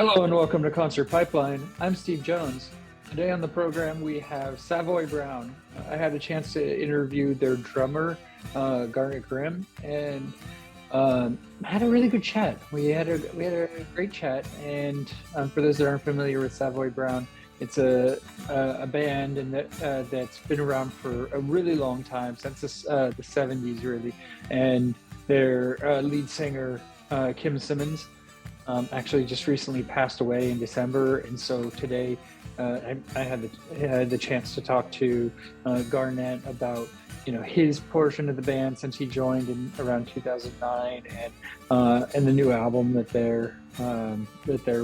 Hello and welcome to Concert Pipeline. I'm Steve Jones. Today on the program we have Savoy Brown. I had a chance to interview their drummer, Garnet Grimm, and had a really good chat. We had a great chat. And for those that aren't familiar with Savoy Brown, it's a band and that's been around for a really long time, since the 70s really. And their lead singer, Kim Simmonds, actually just recently passed away in December, and so today I had the chance to talk to Garnet about his portion of the band since he joined in around 2009, and the new album that they're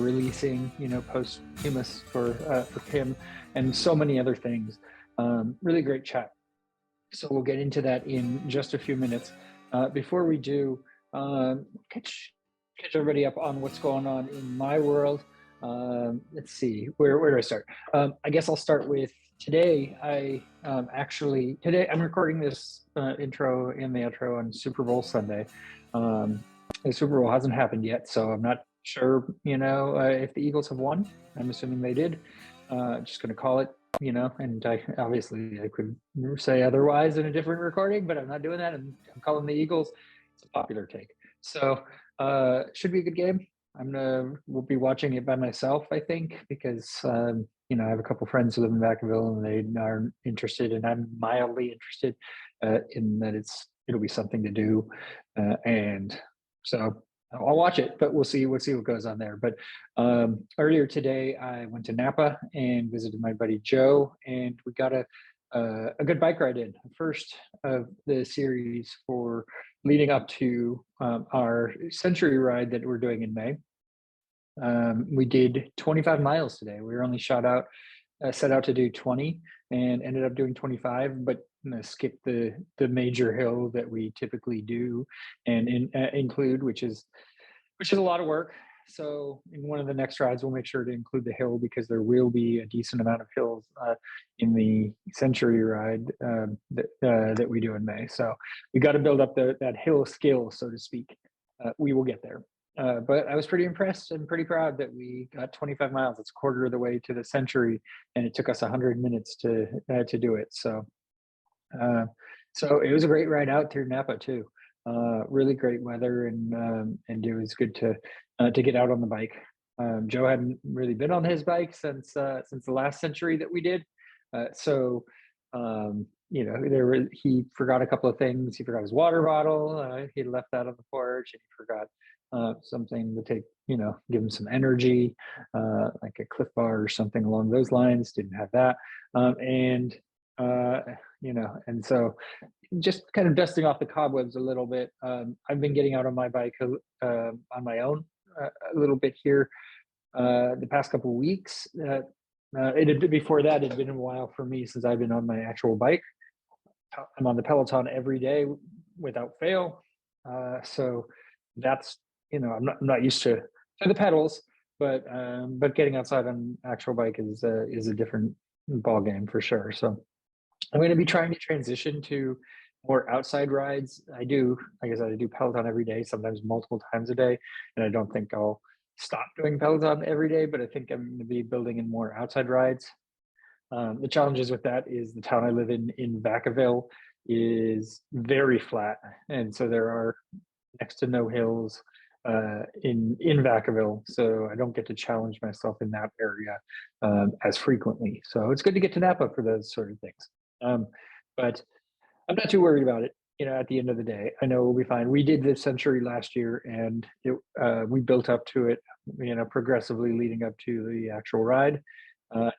releasing, posthumous for Kim, and so many other things. Really great chat. So we'll get into that in just a few minutes. Before we do, catch everybody up on what's going on in my world. Let's see, where do I start? I guess I'll start with today. Today I'm recording this intro and the outro on Super Bowl Sunday. The Super Bowl hasn't happened yet, so I'm not sure, if the Eagles have won. I'm assuming they did. Just going to call it, and I could say otherwise in a different recording, but I'm not doing that. I'm calling the Eagles. It's a popular take. So should be a good game. We'll be watching it by myself, I think, because I have a couple friends who live in Vacaville and they are interested, and I'm mildly interested in that it'll be something to do, and so I'll watch it. But we'll see what goes on there. But earlier today, I went to Napa and visited my buddy Joe, and we got a good bike ride in, first of the series for leading up to our century ride that we're doing in May. We did 25 miles today. We were only set out to do 20 and ended up doing 25, but skipped the major hill that we typically do and include, which is a lot of work. So in one of the next rides, we'll make sure to include the hill, because there will be a decent amount of hills in the century ride that we do in May. So we got to build up that hill skill, so to speak. We will get there. But I was pretty impressed and pretty proud that we got 25 miles. It's a quarter of the way to the century, and it took us 100 minutes to do it. So it was a great ride out through Napa too. Really great weather, and it was good to get out on the bike. Joe hadn't really been on his bike since the last century that we did. He forgot a couple of things. He forgot his water bottle. He left that on the porch, and he forgot something to take, give him some energy, like a Cliff Bar or something along those lines. Didn't have that. And so just kind of dusting off the cobwebs a little bit. I've been getting out on my bike on my own a little bit here the past couple of weeks. Before that, it had been a while for me since I've been on my actual bike. I'm on the Peloton every day without fail. So that's, I'm not used to the pedals, but getting outside on actual bike is a different ball game for sure. So I'm going to be trying to transition to more outside rides. I do Peloton every day, sometimes multiple times a day, and I don't think I'll stop doing Peloton every day, but I think I'm going to be building in more outside rides. The challenges with that is the town I live in Vacaville, is very flat, and so there are next to no hills in Vacaville, so I don't get to challenge myself in that area as frequently. So it's good to get to Napa for those sort of things. But I'm not too worried about it. At the end of the day, I know we'll be fine. We did this century last year, and we built up to it, progressively leading up to the actual ride,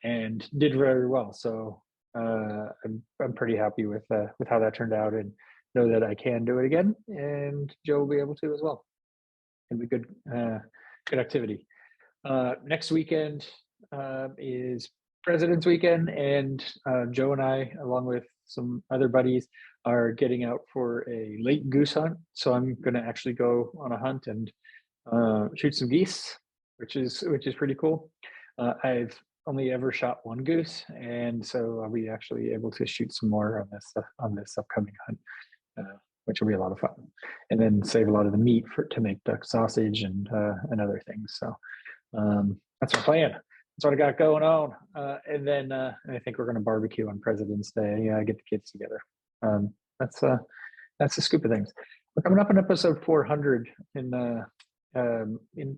and did very well. So I'm pretty happy with how that turned out, and know that I can do it again, and Joe will be able to as well. It'll be good activity. Next weekend is President's Weekend, and Joe and I, along with some other buddies, are getting out for a late goose hunt. So I'm going to actually go on a hunt and shoot some geese, which is pretty cool. I've only ever shot one goose, and so I'll be actually able to shoot some more on this upcoming hunt, which will be a lot of fun. And then save a lot of the meat to make duck sausage and other things. So That's my plan. That's what I got going on. And then I think we're going to barbecue on President's Day. Yeah, get the kids together. Um, that's the scoop of things. We're coming up on episode 400 in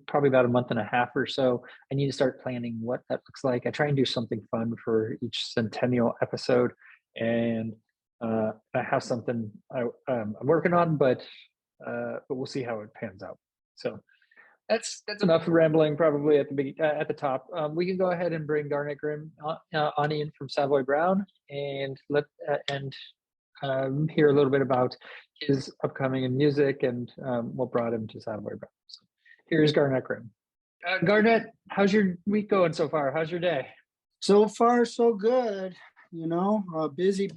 probably about a month and a half or so. I need to start planning what that looks like. I try and do something fun for each centennial episode, and I have something I'm working on, but we'll see how it pans out. So that's enough rambling. Probably at the top, we can go ahead and bring Garnet Grimm on in from Savoy Brown and hear a little bit about his upcoming in music and what brought him to Savoy Brown. So here's Garnet Grimm. Garnet, how's your week going so far? How's your day? So far, so good. Busy.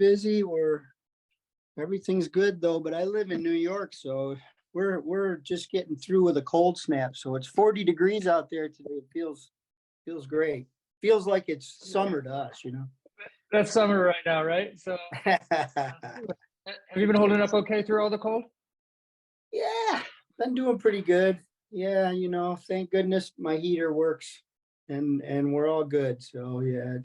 Everything's good though. But I live in New York, so we're just getting through with a cold snap. So it's 40 degrees out there today. It feels great. Feels like it's summer to us, That's summer right now, right? So have you been holding up okay through all the cold? Yeah, been doing pretty good. Yeah, thank goodness my heater works and we're all good. So yeah,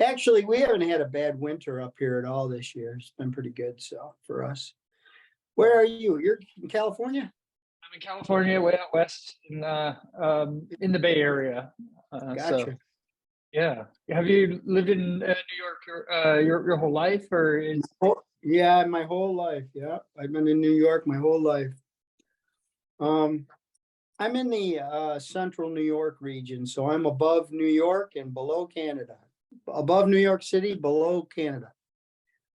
actually we haven't had a bad winter up here at all this year. It's been pretty good so for us. Where are you? You're in California? I'm in California, way out west in the Bay Area. Gotcha. So, yeah. Have you lived in New York your whole life, or is? Yeah, my whole life. Yeah, I've been in New York my whole life. I'm in the central New York region, so I'm above New York and below Canada. Above New York City, below Canada.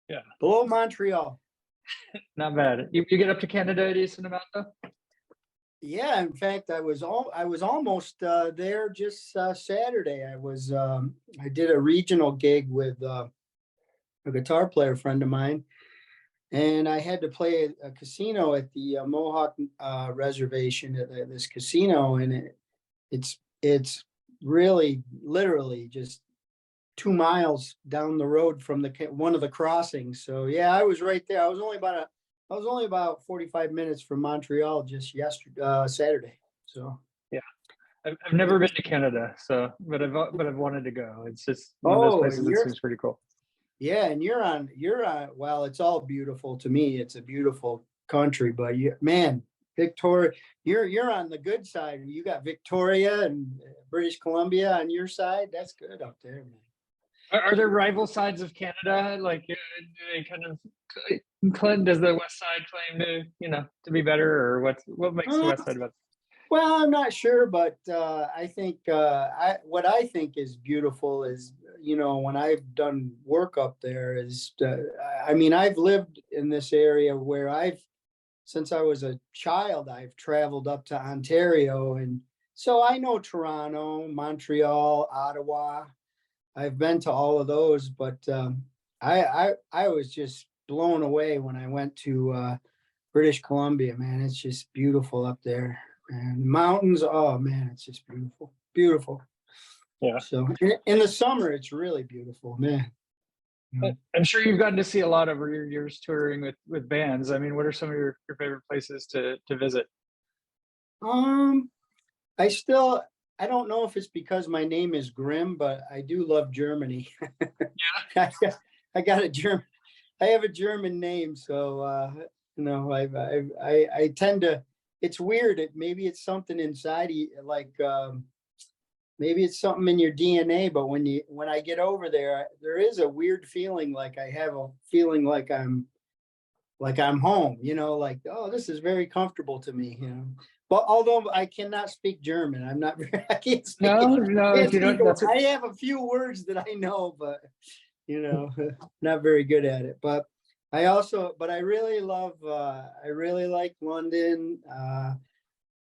Yeah. Below Montreal. Not bad. You get up to Canada a decent amount though? Yeah, in fact, I was almost there just Saturday. I did a regional gig with a guitar player friend of mine, and I had to play a casino at the Mohawk reservation at this casino, and it's really literally just 2 miles down the road from one of the crossings. So yeah, I was right there. I was only about 45 minutes from Montreal just Saturday. So yeah, I've never been to Canada, so but I've wanted to go. It's just one of those places that seems pretty cool. Yeah, and you're on. Well, it's all beautiful to me. It's a beautiful country, but Victoria, you're on the good side. You got Victoria and British Columbia on your side. That's good up there, man. Are there rival sides of Canada? Like, do they kind of does the West Side claim to be better, or what makes the West Side better? Well, I'm not sure, but I think what I think is beautiful is when I've done work up there is I've lived in this area where since I was a child I've traveled up to Ontario, and so I know Toronto, Montreal, Ottawa. I've been to all of those, but I was just blown away when I went to British Columbia. Man, it's just beautiful up there, and mountains. Oh man, it's just beautiful. Yeah. So in the summer, it's really beautiful, man. I'm sure you've gotten to see a lot over your years touring with bands. I mean, what are some of your favorite places to visit? I don't know if it's because my name is Grimm, but I do love Germany. Yeah. I have a German name, so I tend to. It's weird. Maybe it's something inside you, like maybe it's something in your DNA. But when I get over there is a weird feeling. Like I have a feeling like I'm home. Like, oh, this is very comfortable to me. But although I cannot speak German, I can't speak. No, if you don't, I have a few words that I know, but not very good at it. But I really like London.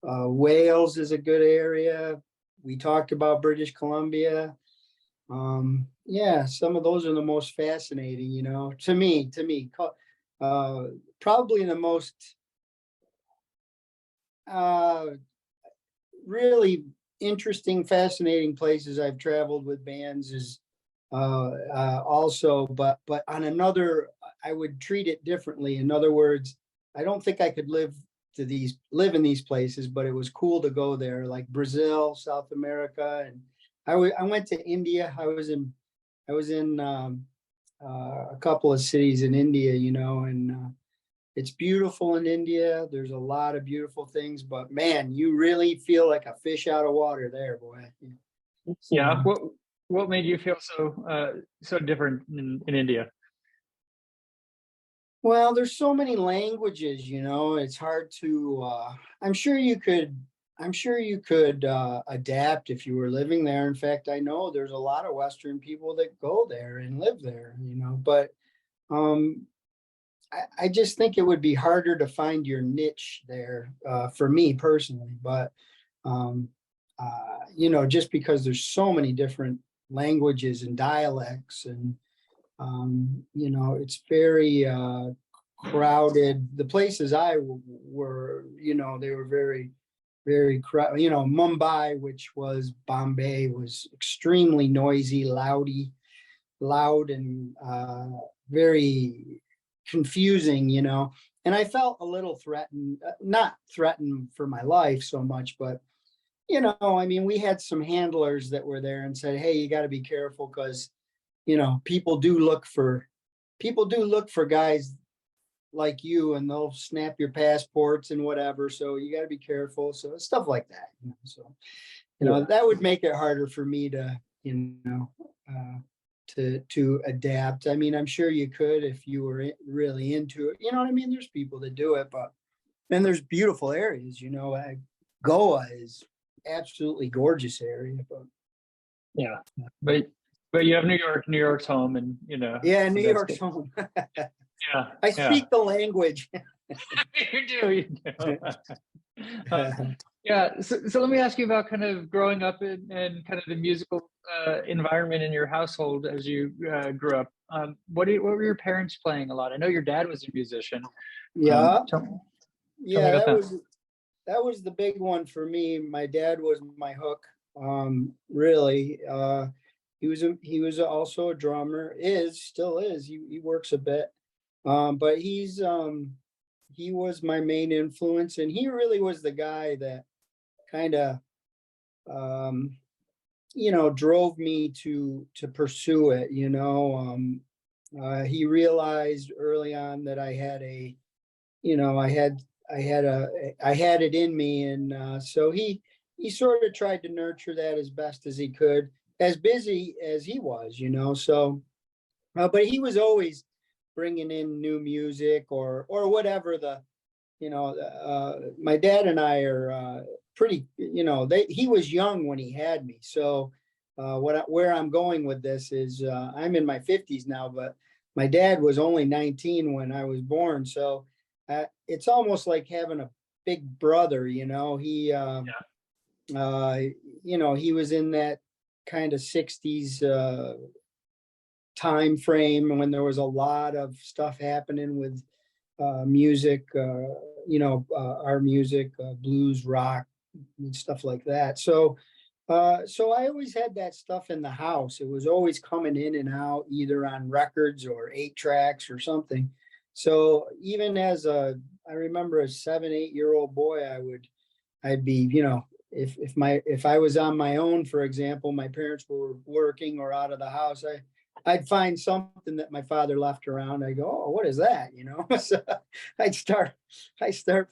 Wales is a good area. We talked about British Columbia. Yeah, some of those are the most fascinating, to me, probably the most really interesting, fascinating places I've traveled with bands is also, but on another, I would treat it differently. In other words, I don't think I could live to live in these places, but it was cool to go there, like Brazil, South America, and I went to India. I was in a couple of cities in India, and it's beautiful in India. There's a lot of beautiful things, but man, you really feel like a fish out of water there, boy. Yeah. What made you feel so different in India? Well, there's so many languages, it's hard to, I'm sure you could adapt if you were living there. In fact, I know there's a lot of Western people that go there and live there, but um, I just think it would be harder to find your niche there, for me personally. But, um, just because there's so many different languages and dialects, and it's very crowded. The places were, they were very, very crowded. Mumbai, which was Bombay, was extremely noisy, loud, and very confusing. And I felt a little threatened, not threatened for my life so much, but I mean, we had some handlers that were there and said, "Hey, you got to be careful because people do look for guys like you, and they'll snap your passports and whatever. So you got to be careful." So stuff like that. So that would make it harder for me to to adapt. I mean, I'm sure you could if you were really into it. You know what I mean? There's people that do it, but then there's beautiful areas. Goa is absolutely gorgeous area, but Yeah, but you have New York. New York's home, and yeah, New that's York's good. home. Yeah, I yeah. speak the language. You do. Yeah. So let me ask you about kind of growing up and kind of the musical environment in your household as you grew up. What were your parents playing a lot? I know your dad was a musician. Yeah, Tell me yeah, about that. that was the big one for me. My dad was my hook. Really, he was also a drummer. Still is. He works a bit, but he was my main influence, and he really was the guy that kind of um, drove me to pursue it. He realized early on that I had I had it in me, and so he sort of tried to nurture that as best as he could, as busy as he was. So but he was always bringing in new music or whatever my dad and I are pretty, he was young when he had me. So where I'm going with this is I'm in my 50s now, but my dad was only 19 when I was born. So it's almost like having a big brother. He was in that kind of 60s time frame when there was a lot of stuff happening with music, our music, blues, rock, and stuff like that. So so I always had that stuff in the house. It was always coming in and out, either on records or 8 tracks or something. So even I remember a 7, 8 year old boy, I'd be, if I was on my own, for example, my parents were working or out of the house, I'd find something that my father left around. I go, "Oh, what is that?" So I'd start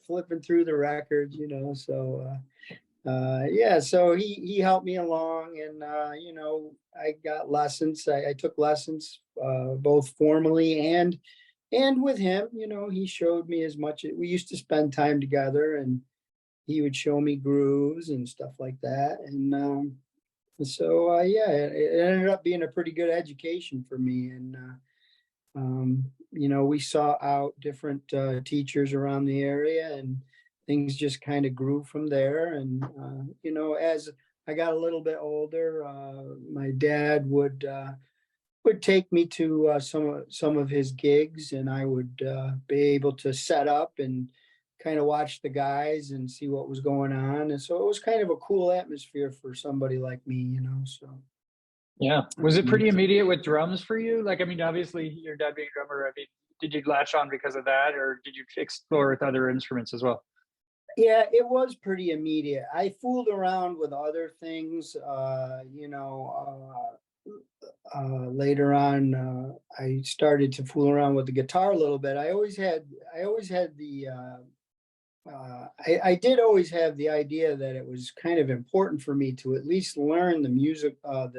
flipping through the records, So yeah, so he helped me along, and I got lessons. I took lessons both formally and with him. He showed me as much. We used to spend time together, and he would show me grooves and stuff like that. And so yeah, it ended up being a pretty good education for me. And we saw out different teachers around the area, and things just kind of grew from there. And as I got a little bit older, my dad would take me to some of his gigs, and I would be able to set up and kind of watch the guys and see what was going on. And so it was kind of a cool atmosphere for somebody like me. So Yeah. Was it pretty immediate with drums for you? Like, I mean, obviously your dad being a drummer, I mean, did you latch on because of that, or did you explore with other instruments as well? Yeah, it was pretty immediate. I fooled around with other things, later on, I started to fool around with the guitar a little bit. I always had I did always have the idea that it was kind of important for me to at least learn the music, a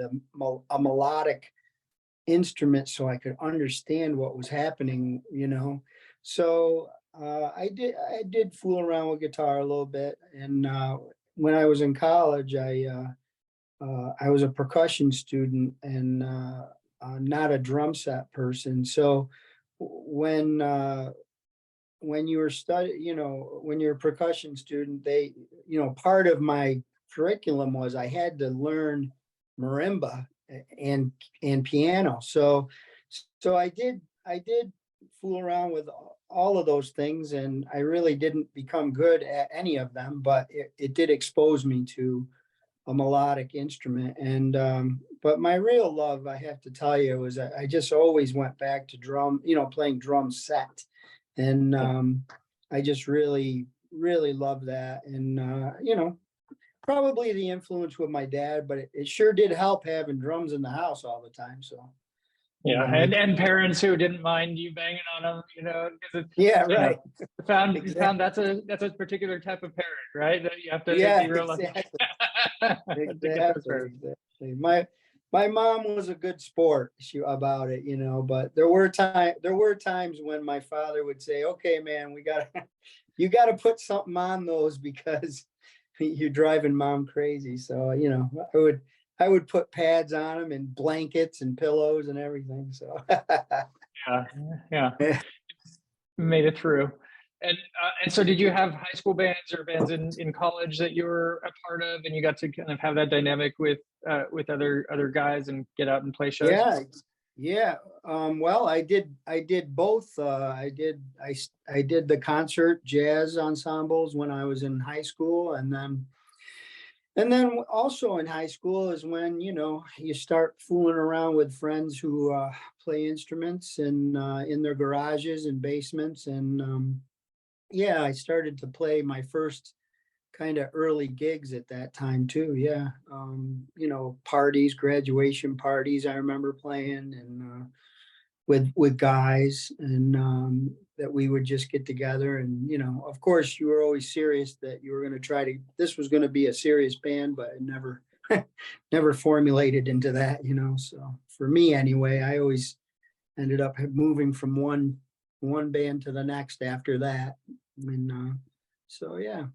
melodic instrument so I could understand what was happening, you know. So I did fool around with guitar a little bit, and when I was in college, I was a percussion student and not a drum set person. So when when you were when you're a percussion student, part of my curriculum was I had to learn marimba and piano. So I did fool around with all of those things, and I really didn't become good at any of them, but it did expose me to a melodic instrument. And but my real love, I have to tell you, was I just always went back to playing drum set. And I just really love that. And probably the influence with my dad, but it sure did help having drums in the house all the time. So, Yeah, and parents who didn't mind you banging on them, because it's, yeah, you know, right. found Exactly. that's a particular type of parent, right? That you have to Yeah, be real lucky exactly. to get those Exactly, parents. exactly. My mom was a good sport about it, but there were times when my father would say, "Okay, man, we got to you got to put something on those because you're driving mom crazy." So, I would put pads on them and blankets and pillows and everything. So, Yeah, yeah, yeah. made it through. And so, did you have high school bands or bands in college that you were a part of, and you got to kind of have that dynamic with other guys and get out and play shows? Yeah, yeah. Well, I did both. I did the concert jazz ensembles when I was in high school, and then also in high school is when you start fooling around with friends who play instruments and in their garages and basements, and yeah, I started to play my first kind of early gigs at that time too. Yeah. Parties, graduation parties, I remember playing, and with guys, and that we would just get together. And of course, you were always serious that you were going to this was going to be a serious band, but it never never formulated into that. So for me anyway, I always ended up moving from one band to the next after that. And so yeah.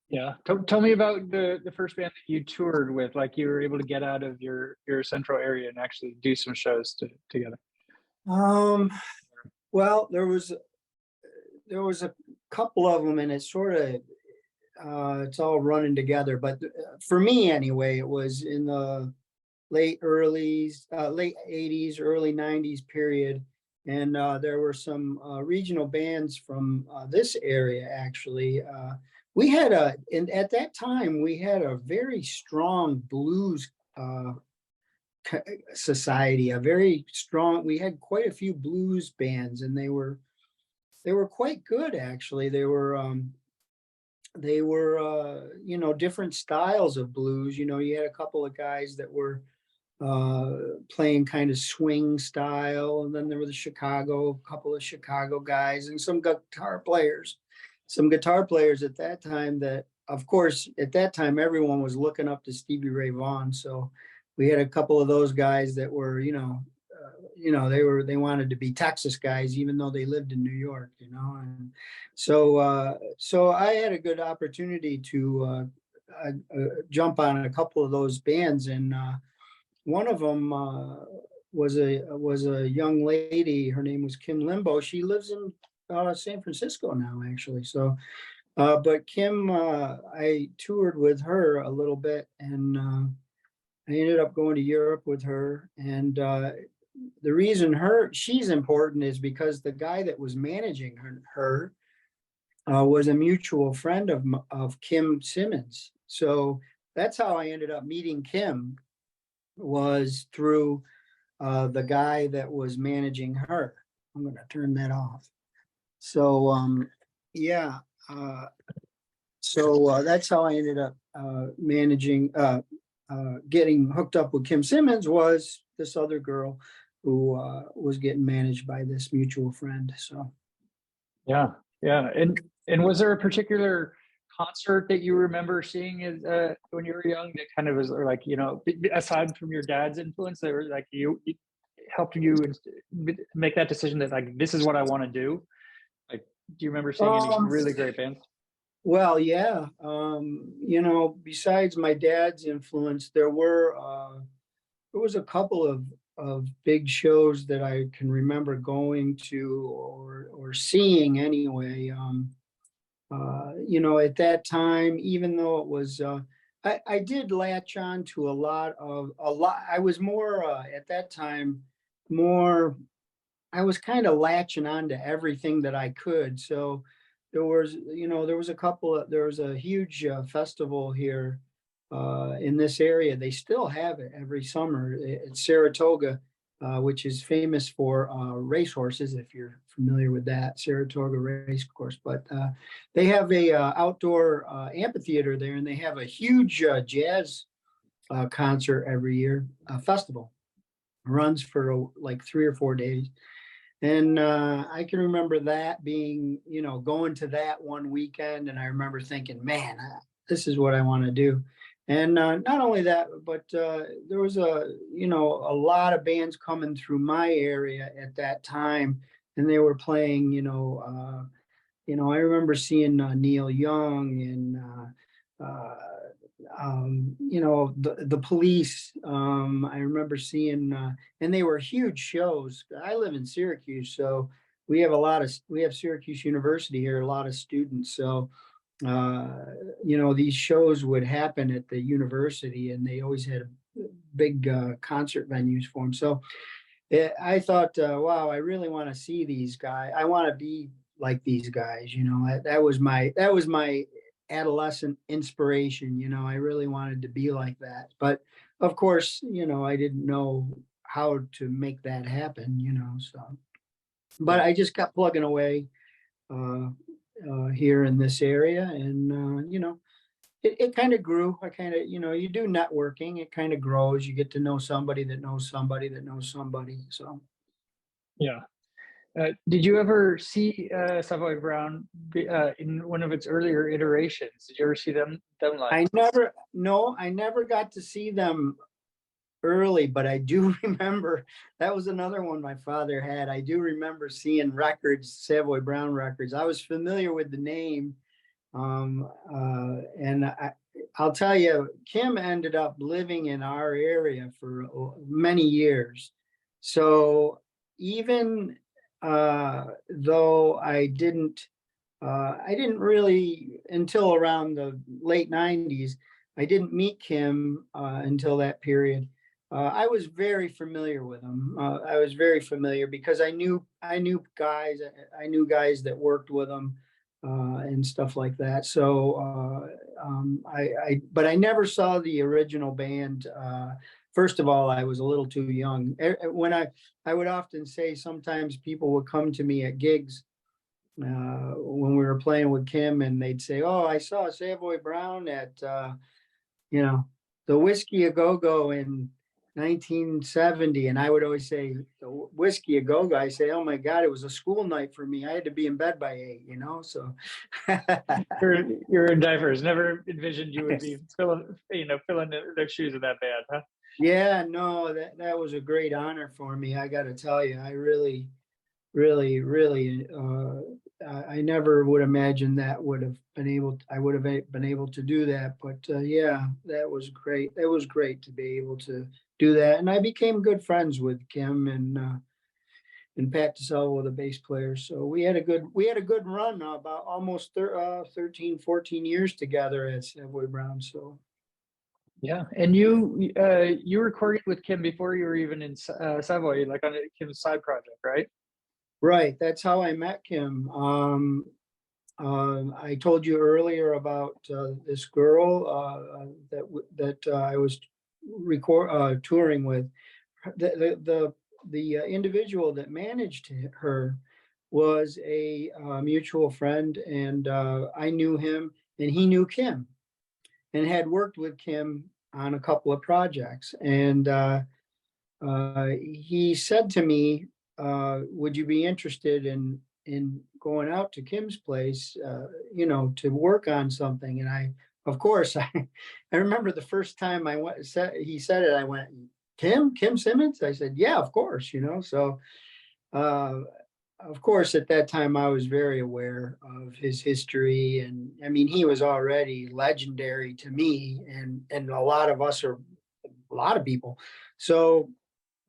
Yeah. Tell me about the first band that you toured with. Like you were able to get out of your central area and actually do some shows together. um well, there was a couple of them, and it's sort of it's all running together. But for me anyway, it was in the late 80s, early 90s period. And there were some regional bands from this area, actually. And at that time, we had a very strong blues society, we had quite a few blues bands, and they were quite good, actually. They were different styles of blues. You had a couple of guys that were playing kind of swing style, and then there were a couple of Chicago guys, and some guitar players at that time. That, of course, at that time everyone was looking up to Stevie Ray Vaughan. So we had a couple of those guys that were, they wanted to be Texas guys, even though they lived in New York, and so I had a good opportunity to jump on a couple of those bands. And one of them was a young lady. Her name was Kim Limbo. She lives in San Francisco now, actually. So, but Kim, I toured with her a little bit, and I ended up going to Europe with her. And the reason she's important is because the guy that was managing her was a mutual friend of Kim Simmonds. So that's how I ended up meeting Kim, was through the guy that was managing her. I'm going to turn that off. So, yeah. So that's how I ended up getting hooked up with Kim Simmonds, was this other girl who was getting managed by this mutual friend. So Yeah, yeah. And was there a particular concert that you remember seeing as when you were young that kind of was, or like, aside from your dad's influence, that were like you helped you make that decision that like this is what I want to do? Like, do you remember seeing any um, really great bands? well, yeah, besides my dad's influence, there was a couple of big shows that I can remember going to or seeing anyway. At that time, even though it was, I did latch on to a lot. I was more at that time, more. I was kind of latching on to everything that I could. So there was a huge festival here in this area. They still have it every summer. It's Saratoga, which is famous for racehorses, if you're familiar with that, Saratoga race course. But they have a outdoor amphitheater there, and they have a huge jazz concert every year, festival. Runs for like 3 or 4 days. And I can remember that being, going to that one weekend. And I remember thinking, man, this is what I want to do. And not only that, but there was a lot of bands coming through my area at that time. And they were playing, I remember seeing Neil Young and the Police. I remember seeing, and they were huge shows. I live in Syracuse, so we have Syracuse University here, a lot of students. So these shows would happen at the university, and they always had big concert venues for them. So I thought, wow, I really want to see these guys. I want to be like these guys. That was my adolescent inspiration. I really wanted to be like that. But of course, I didn't know how to make that happen. So, but Yeah. I just kept plugging away here in this area, and it kind of grew. I kind of, you do networking, it kind of grows. You get to know somebody that knows somebody that knows somebody. So Yeah. Did you ever see Savoy Brown in one of its earlier iterations? Did you ever see them live? I never got to see them early, but I do remember that was another one my father had. I do remember seeing records, Savoy Brown records. I was familiar with the name. And I'll tell you, Kim ended up living in our area for many years. So even though I didn't really, until around the late 90s, I didn't meet Kim until that period. I was very familiar with him. I was very familiar because I knew guys that worked with him and stuff like that. So but I never saw the original band. First of all, I was a little too young. I would often say sometimes people would come to me at gigs when we were playing with Kim, and they'd say, "Oh, I saw Savoy Brown at you know the Whiskey a Go Go in 1970," and I would always say, "The Whiskey a Go Go." I say, "Oh my God, it was a school night for me. I had to be in bed by 8." So You're in diapers. Never envisioned you would be filling their shoes in that band, huh? yeah, no, that was a great honor for me. I got to tell you, I really, really, really, I never would imagine that I would have been able to do that. But yeah, that was great. It was great to be able to do that. And I became good friends with Kim and Pat DeSalvo, the bass player. So we had a good run, about almost 13, 14 years together at Savoy Brown. So Yeah, and you recorded with Kim before you were even in Savoy, like on Kim's side project, right? right, that's how I met Kim. I told you earlier about this girl that I was touring with. The individual that managed her was a mutual friend, and I knew him. and he knew Kim and had worked with Kim on a couple of projects. And he said to me, would you be interested in going out to Kim's place, to work on something? And of course, I remember the first time he said it, I went, Kim Simmonds? I said, yeah, of course, so, of course, at that time, I was very aware of his history. And I mean, he was already legendary to me and a lot of people. So,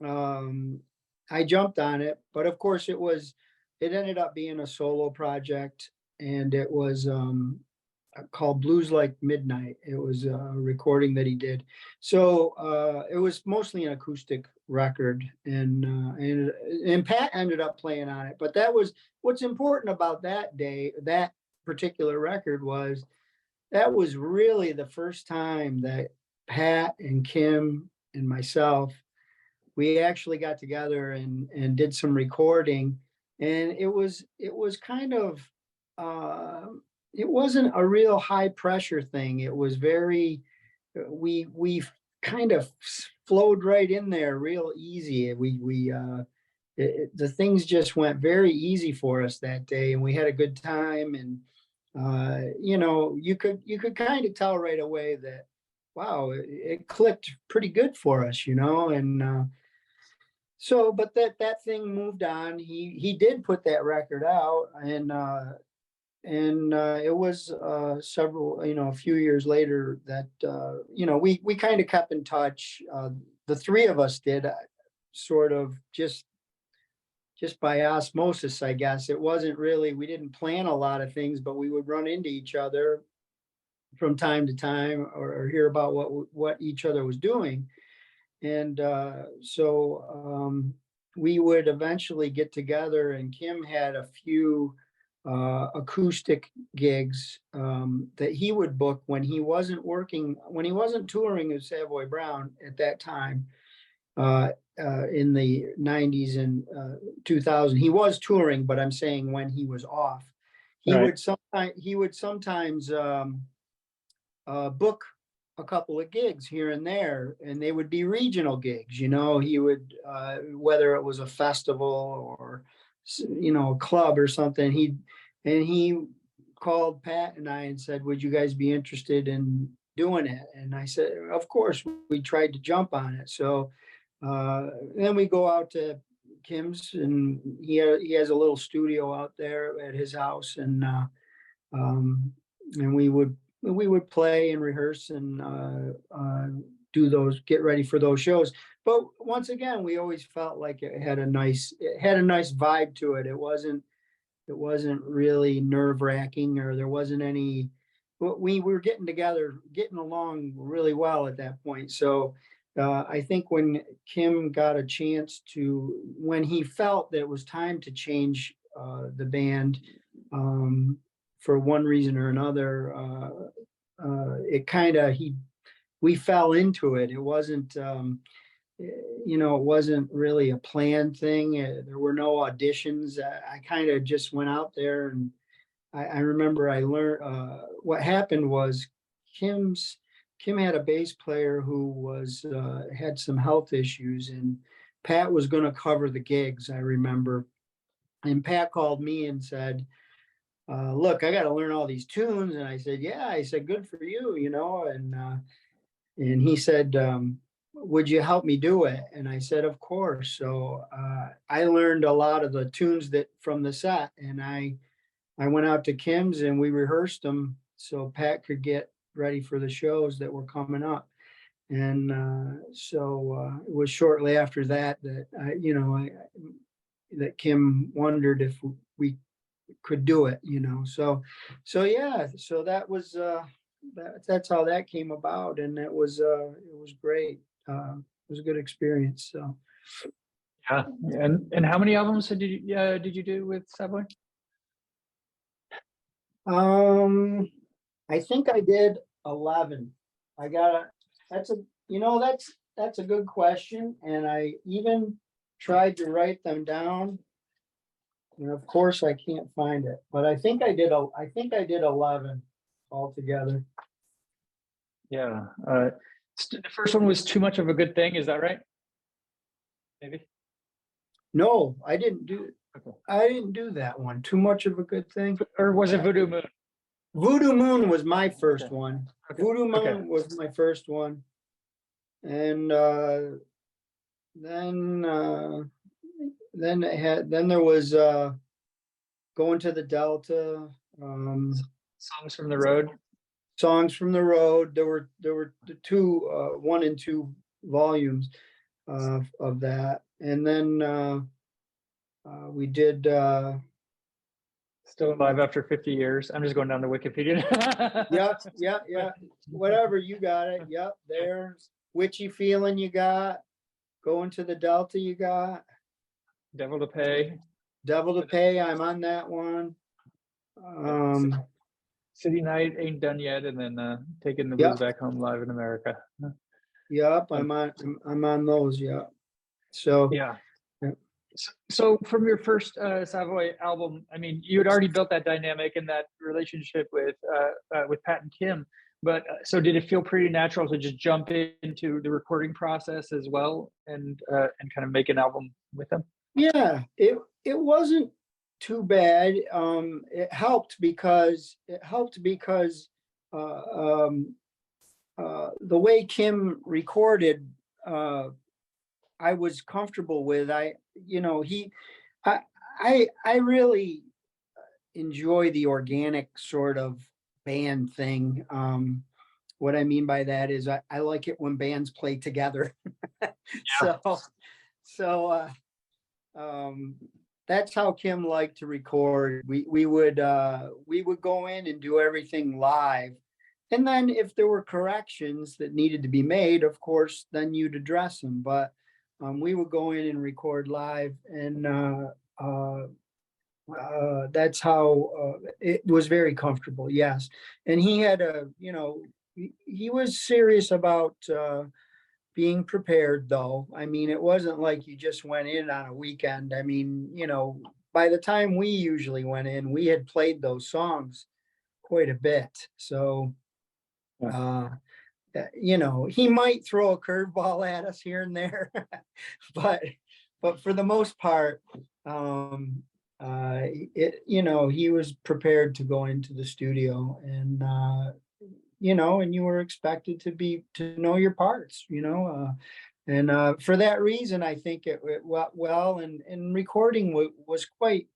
I jumped on it, but of course it ended up being a solo project, and it was called Blues Like Midnight. It was a recording that he did. So it was mostly an acoustic record, and Pat ended up playing on it. But that was what's important about that particular record was that was really the first time that Pat and Kim and myself, we actually got together and did some recording. And it was kind of it wasn't a real high pressure thing. It was very, we kind of flowed right in there real easy. The things just went very easy for us that day, and we had a good time. And you could kind of tell right away that, wow, it clicked pretty good for us, and so, but that thing moved on. He did put that record out, and it was a few years later that we kind of kept in touch. The three of us did, sort of just by osmosis, I guess. It wasn't really, we didn't plan a lot of things, but we would run into each other from time to time, or hear about what each other was doing. And so we would eventually get together, and Kim had a few acoustic gigs that he would book when he wasn't touring with Savoy Brown at that time, in the 90s and 2000. He was touring, but I'm saying when he was off, he would sometimes book a couple of gigs here and there, and they would be regional gigs. He would, whether it was a festival or a club or something, he called Pat and I and said, would you guys be interested in doing it? And I said, of course. We tried to jump on it. So then we go out to Kim's, and he has a little studio out there at his house, and we would play and rehearse and get ready for those shows. But once again, we always felt like it had a nice vibe to it. It wasn't really nerve-wracking, or there wasn't any. We were getting along really well at that point. So I think when Kim got a chance when he felt that it was time to change the band, for one reason or another, we fell into it. It wasn't, it wasn't really a planned thing. There were no auditions. I kind of just went out there, and I remember I learned, what happened was Kim had a bass player who had some health issues, and Pat was going to cover the gigs, I remember. And Pat called me and said, look, I got to learn all these tunes. And I said, yeah. I said, good for you, and he said, would you help me do it? And I said, of course. So I learned a lot of the tunes from the set, and I went out to Kim's and we rehearsed them so Pat could get ready for the shows that were coming up. And so it was shortly after that that Kim wondered if we could do it, So yeah, so that was that's how that came about, and it was great. It was a good experience. So yeah. And how many albums did you do with Savoy? I think I did 11. That's a good question, and I even tried to write them down. And of course I can't find it, but I think I did 11. all together. Yeah. The first one was Too Much of a Good Thing. Is that right? Maybe. No, I didn't do. Okay. I didn't do that one. Too Much of a Good Thing. Or was it Voodoo Moon? Voodoo Moon was my first Okay. one. Okay. Voodoo Moon Okay. was my first one, and then there was Going to the Delta. Songs from the Road. Songs from the Road. There were the two, 1 and 2 volumes of that, and then we did. Still Alive After 50 Years. I'm just going down the Wikipedia. Yeah. Whatever, you got it. Yep, there's Witchy Feeling, you got Going to the Delta, you got Devil to Pay. Devil to Pay. I'm on that one. City Night, Ain't Done Yet, and then Taking the Blues Yep. Back Home, Live in America. Yep, I'm on those. Yeah. So Yeah. yeah. So from your first Savoy album, I mean, you had already built that dynamic and that relationship with Pat and Kim. But so did it feel pretty natural to just jump into the recording process as well and kind of make an album with them? Yeah, it wasn't too bad. It helped because the way Kim recorded, I was comfortable with. I really enjoy the organic sort of band thing. What I mean by that is I like it when bands play together. Yeah. So that's how Kim liked to record. We would go in and do everything live. And then if there were corrections that needed to be made, of course, then you'd address them. But we would go in and record live, and that's how it was very comfortable. Yes. And he had he was serious about being prepared, though. I mean, it wasn't like you just went in on a weekend. I mean, by the time we usually went in, we had played those songs quite a bit. So, he might throw a curveball at us here and there, but for the most part, he was prepared to go into the studio, and and you were expected to know your parts, and for that reason, I think it went well, and recording was quite.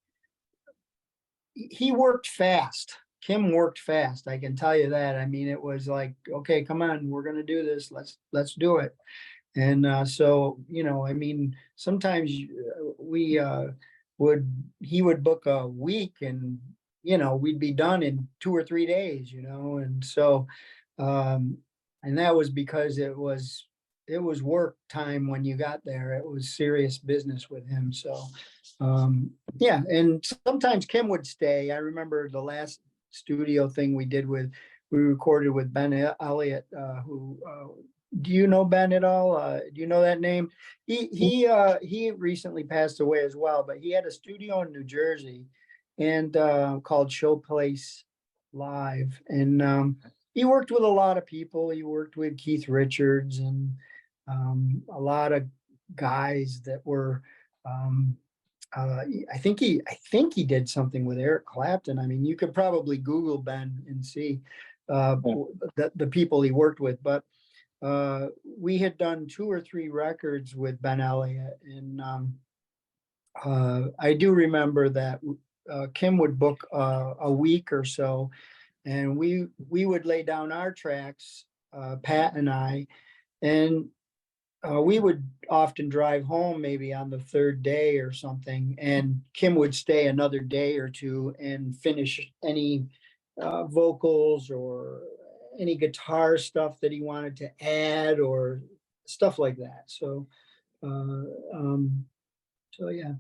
He worked fast. Kim worked fast. I can tell you that. I mean, it was like, okay, come on, we're gonna do this. Let's do it. And so, I mean, sometimes he would book a week, and we'd be done in 2 or 3 days, and so and that was because it was work time when you got there. It was serious business with him. So yeah, and sometimes Kim would stay. I remember the last studio thing we recorded with Ben Elliott, who do you know Ben at all? Do you know that name? He recently passed away as well, but he had a studio in New Jersey, and called Showplace Live, and he worked with a lot of people. He worked with Keith Richards and a lot of guys that were. I think he did something with Eric Clapton. I mean, you could probably Google Ben and see the people he worked with, but. We had done 2 or 3 records with Ben Elliott, and I do remember that Kim would book a week or so, and we would lay down our tracks, Pat and I, and we would often drive home maybe on the 3rd day or something, and Kim would stay another day or 2 and finish any vocals or any guitar stuff that he wanted to add or stuff like that. So, so yeah.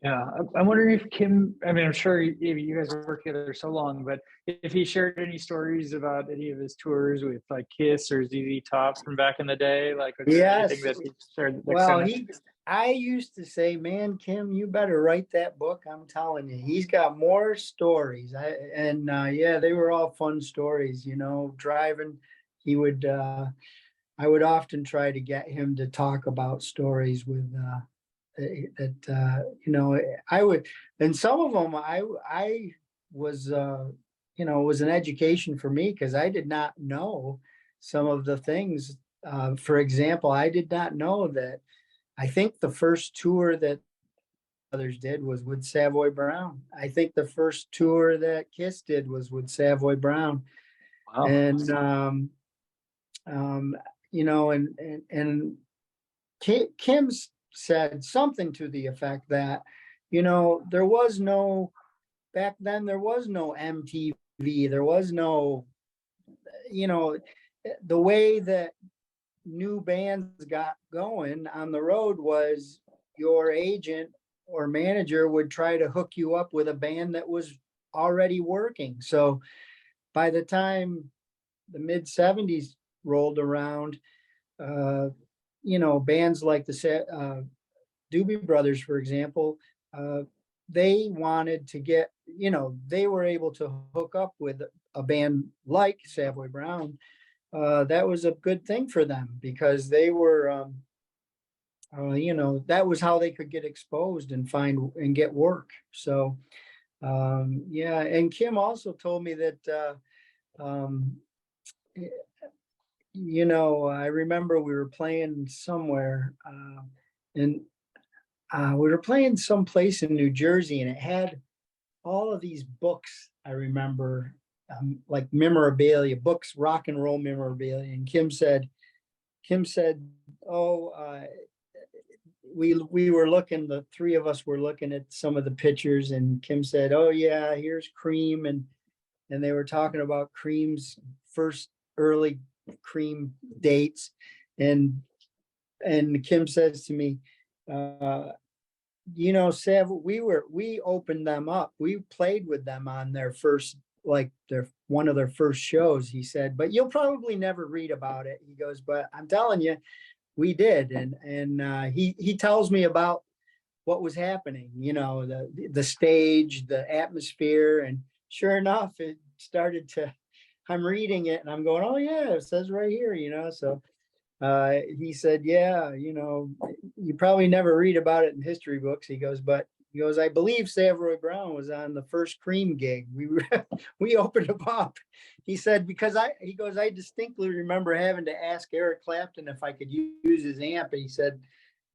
Yeah, I'm wondering if Kim, I mean, I'm sure you guys have worked together so long, but if he shared any stories about any of his tours with like Kiss or ZZ Top from back in the day, like was there anything that he shared? Well, I used to say, man, Kim, you better write that book. I'm telling you, he's got more stories. Yeah, they were all fun stories, driving. He would, I would often try to get him to talk about stories with, I would, and some of them I was, it was an education for me because I did not know some of the things. For example, I did not know that I think the first tour that others did was with Savoy Brown. I think the first tour that Kiss did was with Savoy Brown. Wow. And um, and Kim's said something to the effect that, there was no back then there was no MTV, there was no, you know, the way that new bands got going on the road was your agent or manager would try to hook you up with a band that was already working. So by the time the mid 70s rolled around, uh, bands like the Doobie Brothers, for example, uh, they wanted to get, they were able to hook up with a band like Savoy Brown. That was a good thing for them because they were, that was how they could get exposed and find and get work. So, yeah. And Kim also told me that, um, I remember we were playing somewhere, and we were playing someplace in New Jersey, and it had all of these books. I remember, like memorabilia books, rock and roll memorabilia. And Kim said, "Oh, we were looking. The three of us were looking at some of the pictures, and Kim said, "Oh yeah, here's Cream," and they were talking about Cream's first early Cream dates, and Kim says to me, uh, Sav, we opened them up. We played with them on their first, like their one of their first shows. He said, but you'll probably never read about it. He goes, but I'm telling you, we did. And he tells me about what was happening. The stage, the atmosphere, and sure enough, it started to. I'm reading it and I'm going, oh yeah, it says right here. So he said, yeah, you probably never read about it in history books. He goes, but he goes, I believe Savoy Brown was on the first Cream gig. We opened him up. He said, because he goes, I distinctly remember having to ask Eric Clapton if I could use his amp. And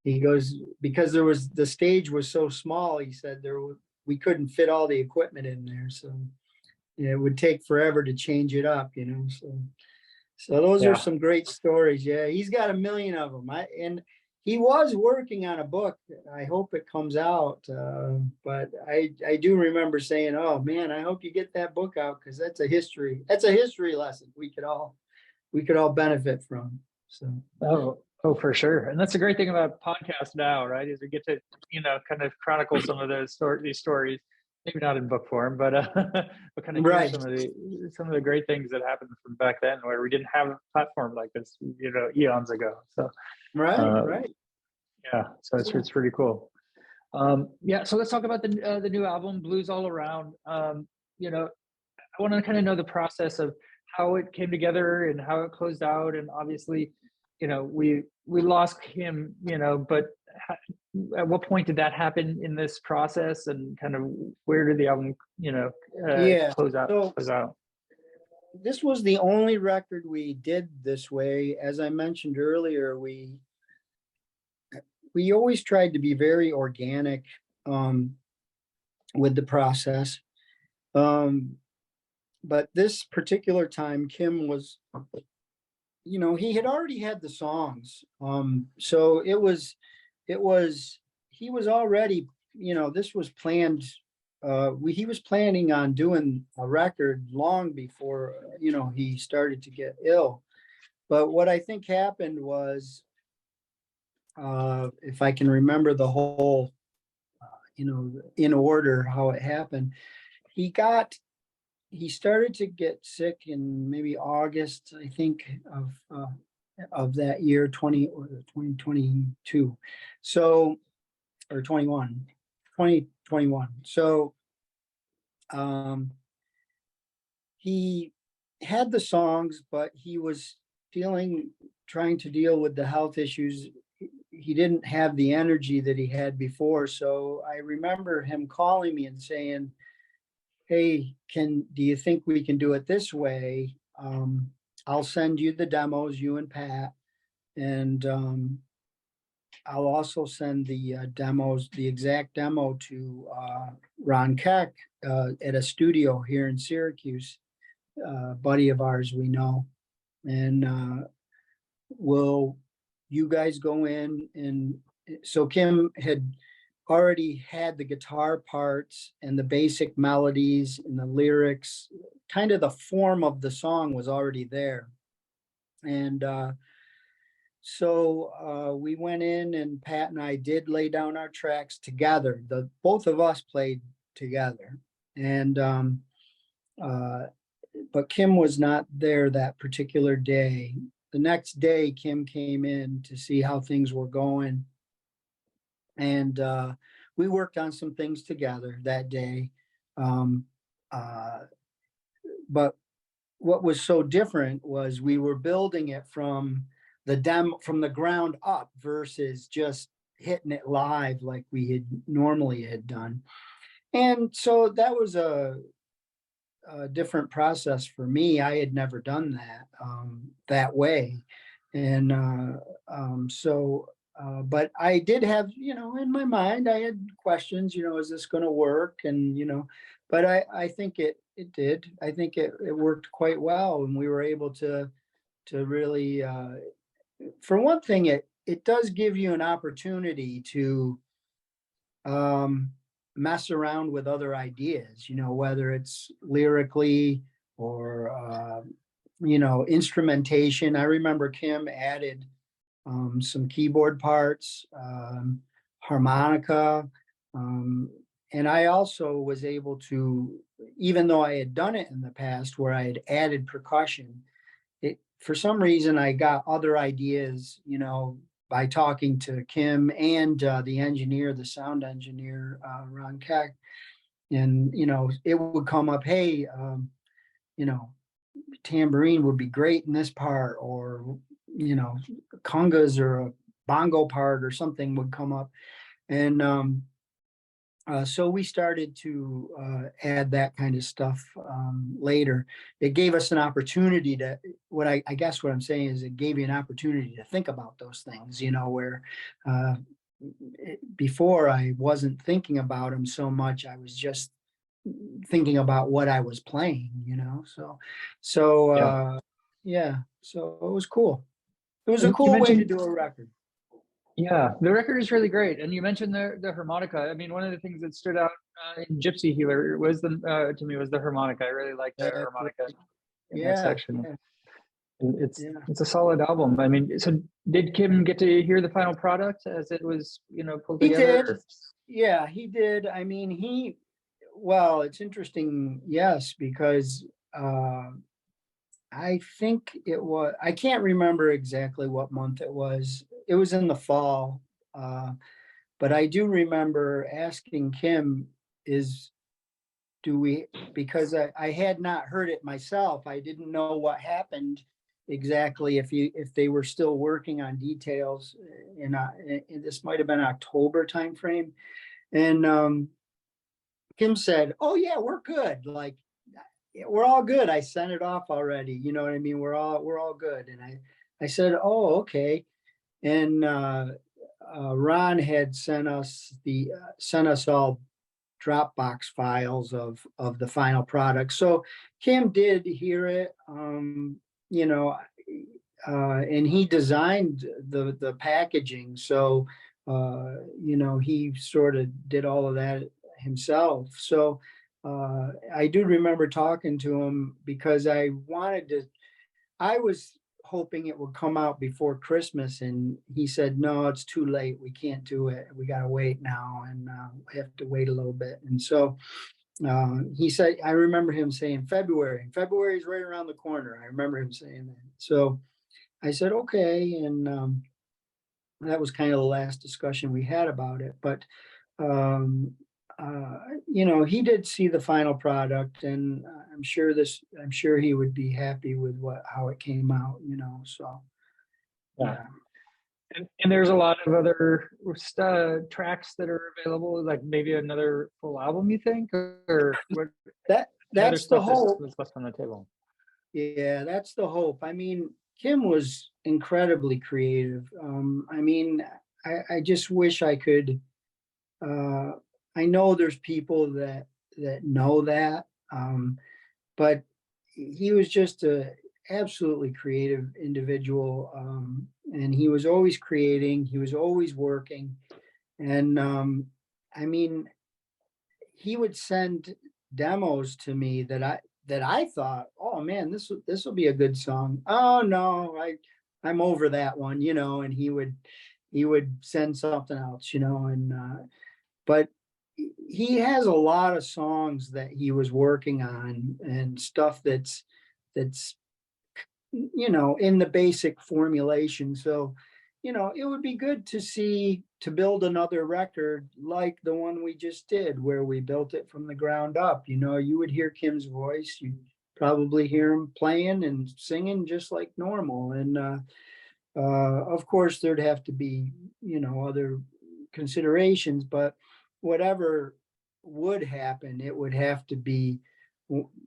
he goes, because the stage was so small, he said we couldn't fit all the equipment in there. So it would take forever to change it up, So those are Yeah. some great stories. Yeah, he's got a million of them. And he was working on a book. I hope it comes out. But I do remember saying, "Oh man, I hope you get that book out because that's a history. That's a history lesson we could all benefit from." So. Oh, for sure. And that's the great thing about podcasts now, right? Is we get to, kind of chronicle some of these stories, maybe not in book form, but but kind of hear Right. some of the great things that happened from back then, where we didn't have a platform like this, eons ago. So, Right. uh, Right. yeah, so it's pretty cool. Yeah, so let's talk about the new album, Blues All Around. I want to kind of know the process of how it came together and how it closed out. And obviously, we lost him, but at what point did that happen in this process, and kind of where did the album, Yeah. close out? So Close out. this was the only record we did this way. As I mentioned earlier, we always tried to be very organic, um, with the process. Um, but this particular time, Kim was, he had already had the songs. So he was already, this was planned. He was planning on doing a record long before, he started to get ill. But what I think happened was, if I can remember the whole, in order how it happened, he started to get sick in maybe August, I think, of of that year, 2022. So, or 21, 2021. So, he had the songs, but he was trying to deal with the health issues. He didn't have the energy that he had before. So I remember him calling me and saying, "Hey, do you think we can do it this way? I'll send you the demos, you and Pat, and I'll also send the demos, the exact demo to Ron Keck at a studio here in Syracuse, buddy of ours we know. And will you guys go in?" And so Kim had already had the guitar parts and the basic melodies and the lyrics, kind of the form of the song was already there. And so we went in, and Pat and I did lay down our tracks together. Both of us played together. And but Kim was not there that particular day. The next day, Kim came in to see how things were going. And we worked on some things together that day. Um, but what was so different was we were building it from the ground up versus just hitting it live like we had normally had done. And so that was a different process for me. I had never done that way. And but I did have, in my mind, I had questions, is this going to work? And, but I think it did. I think it worked quite well. And we were able to really, for one thing, it does give you an opportunity to mess around with other ideas, whether it's lyrically or, instrumentation. I remember Kim added some keyboard parts, harmonica. And I also was able to, even though I had done it in the past where I had added percussion, for some reason I got other ideas, by talking to Kim and the sound engineer, Ron Keck. And, it would come up, hey, tambourine would be great in this part, or, congas or a bongo part or something would come up. And so we started to add that kind of stuff later. It gave us an opportunity to, I guess what I'm saying is it gave you an opportunity to think about those things, where before I wasn't thinking about them so much. I was just thinking about what I was playing, yeah, so it was cool. It was a And you cool way to mentioned, do a record. yeah, the record is really great. And you mentioned the harmonica. I mean, one of the things that stood out in Gypsy Healer was to me was the harmonica. I really like the That's harmonica right. in that Yeah, section. yeah, And yeah. it's a solid album. I mean, so did Kim get to hear the final product as it was, pulled He together? did. Yeah, he did. I mean, well, it's interesting, yes, because I think I can't remember exactly what month it was. It was in the fall. But I do remember asking Kim, because I had not heard it myself. I didn't know what happened exactly, if they were still working on details. This might have been October timeframe. And Kim said, "Oh yeah, we're good. Like, we're all good. I sent it off already. You know what I mean? We're all good." And I said, "Oh, okay." And Ron had sent us all Dropbox files of the final product. So Kim did hear it, you know, and he designed the packaging. So he sort of did all of that himself. So I do remember talking to him because I was hoping it would come out before Christmas, and he said, "No, it's too late. We can't do it. We got to wait now, and we have to wait a little bit." And so he said, I remember him saying February. February is right around the corner. I remember him saying that. So I said, okay. And that was kind of the last discussion we had about it. But, um, he did see the final product, and I'm sure he would be happy with how it came out, so, Yeah. yeah. And there's a lot of other tracks that are available, like maybe another full album, you think, or what? Any other That's the stuff hope. that's left on the table? Yeah, that's the hope. I mean, Kim was incredibly creative. I mean, I just wish I could. Uh, I know there's people that know that, but he was just a absolutely creative individual, and he was always creating. He was always working, and I mean, he would send demos to me that I thought, oh man, this will be a good song. Oh no, I'm over that one, and he would send something else, and but he has a lot of songs that he was working on and stuff that's in the basic formulation. So, it would be good to build another record like the one we just did, where we built it from the ground up. You would hear Kim's voice, you'd probably hear him playing and singing just like normal. And of course, there'd have to be, other considerations, but whatever would happen, it would have to be,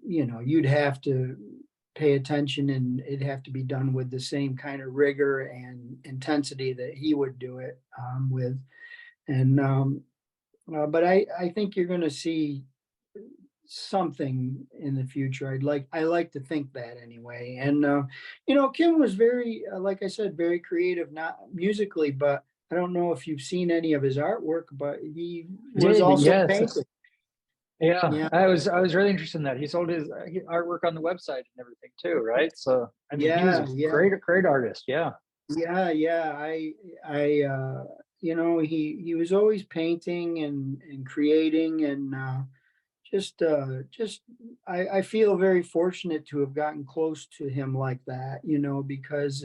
you'd have to pay attention, and it'd have to be done with the same kind of rigor and intensity that he would do it with. And but I think you're going to see something in the future. I like to think that anyway. And Kim was very, like I said, very creative, not musically, but I don't know if you've seen any of his artwork, but he was Did also yes. painting. Yeah, Yeah, I was really interested in that. He sold his artwork on the website and everything too, right? So I mean, he was a yeah, great artist. Yeah, yeah. He was always painting and creating, and just I feel very fortunate to have gotten close to him like that, because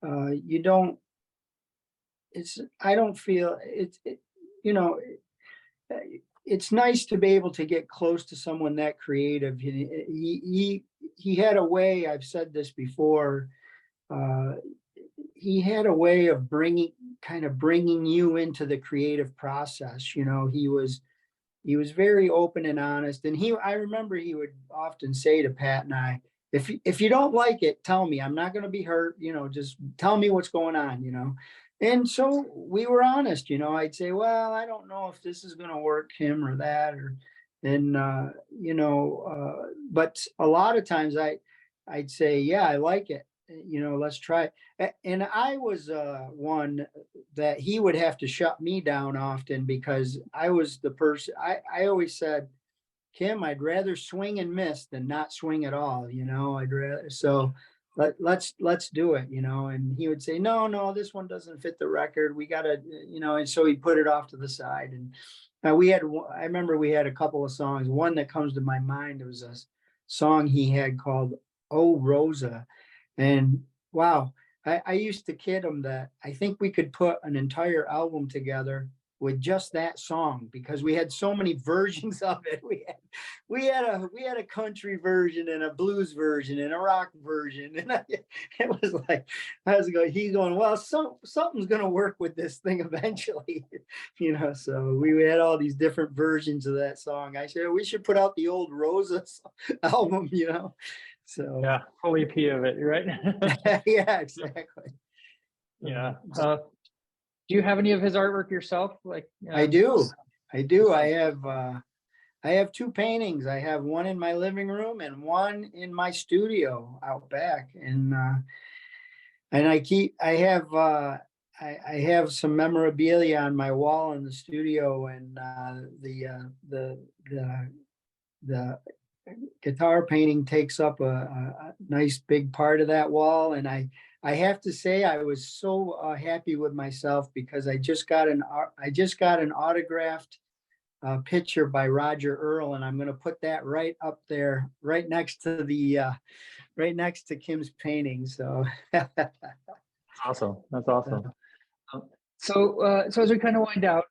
you don't it's I don't feel you know uh, it's nice to be able to get close to someone that creative. He had a way. I've said this before. Uh, he had a way of bringing you into the creative process. He was very open and honest. And I remember he would often say to Pat and I, if you don't like it, tell me. I'm not going to be hurt. Just tell me what's going on. And so we were honest. I'd say, well, I don't know if this is going to work, him or that, and but a lot of times I'd say, yeah, I like it. Let's try it. And I was one that he would have to shut me down often, because I was the person. I always said, Kim, I'd rather swing and miss than not swing at all. I'd rather, so let's do it. And he would say, no, no, this one doesn't fit the record. We gotta, and so he put it off to the side. And I remember we had a couple of songs. One that comes to my mind, it was a song he had called "Oh Rosa," and wow, I used to kid him that I think we could put an entire album together with just that song, because we had so many versions of it. We had a country version and a blues version and a rock version, and it was like he's going, well, something's going to work with this thing eventually, So we had all these different versions of that song. I said we should put out the old Rosa album, So yeah, full EP of it, right? yeah, exactly. Yeah. Do you have any of his artwork yourself? Like, I do. I do. I have two paintings. I have one in my living room and one in my studio out back. And I have some memorabilia on my wall in the studio, and the guitar painting takes up a nice big part of that wall. And I have to say, I was so happy with myself, because I just got an autographed picture by Roger Earl, and I'm going to put that right up there, right next to right next to Kim's painting. So Awesome. That's awesome. So as we kind of wind out,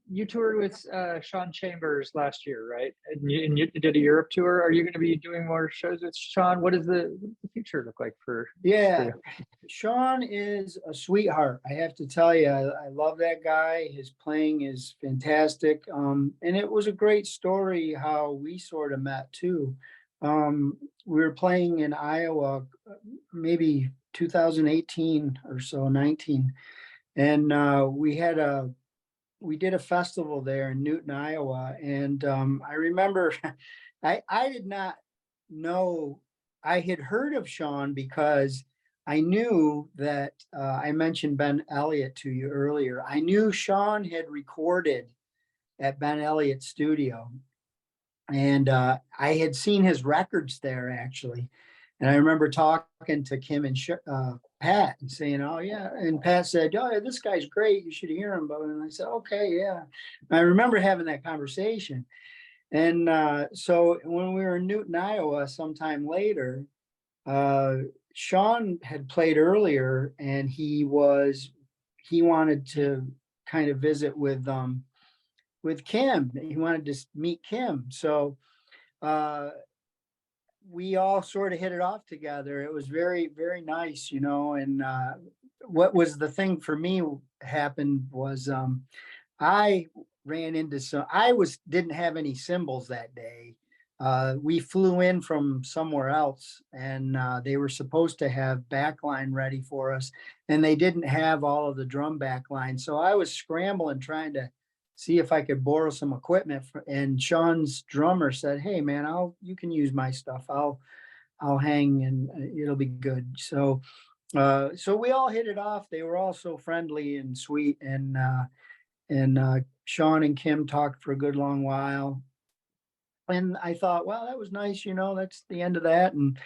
you toured with Sean Chambers last year, right? And you did a Europe tour. Are you going to be doing more shows with Sean? What does the future look like for yeah, you? Sean is a sweetheart. I have to tell you, I love that guy. His playing is fantastic. And it was a great story how we sort of met too. We were playing in Iowa, maybe 2018 or so, 19. And we did a festival there in Newton, Iowa. And I remember I did not know, I had heard of Sean because I knew that I mentioned Ben Elliott to you earlier. I knew Sean had recorded at Ben Elliott's studio. And I had seen his records there actually. And I remember talking to Kim and Pat and saying, "Oh yeah," and Pat said, "Oh yeah, this guy's great. You should hear him." And I said, "Okay, yeah." And I remember having that conversation. And so when we were in Newton, Iowa, sometime later, uh, Sean had played earlier, and he wanted to kind of visit with Kim. He wanted to meet Kim. So uh, we all sort of hit it off together. It was very, very nice, you know. And what was the thing for me happened was I ran into I didn't have any cymbals that day. We flew in from somewhere else, and they were supposed to have backline ready for us, and they didn't have all of the drum backline. So I was scrambling trying to see if I could borrow some equipment. And Sean's drummer said, "Hey man, you can use my stuff. I'll hang and it'll be good." So so we all hit it off. They were all so friendly and sweet, and Sean and Kim talked for a good long while. And I thought, well, that was nice, you know, that's the end of that. And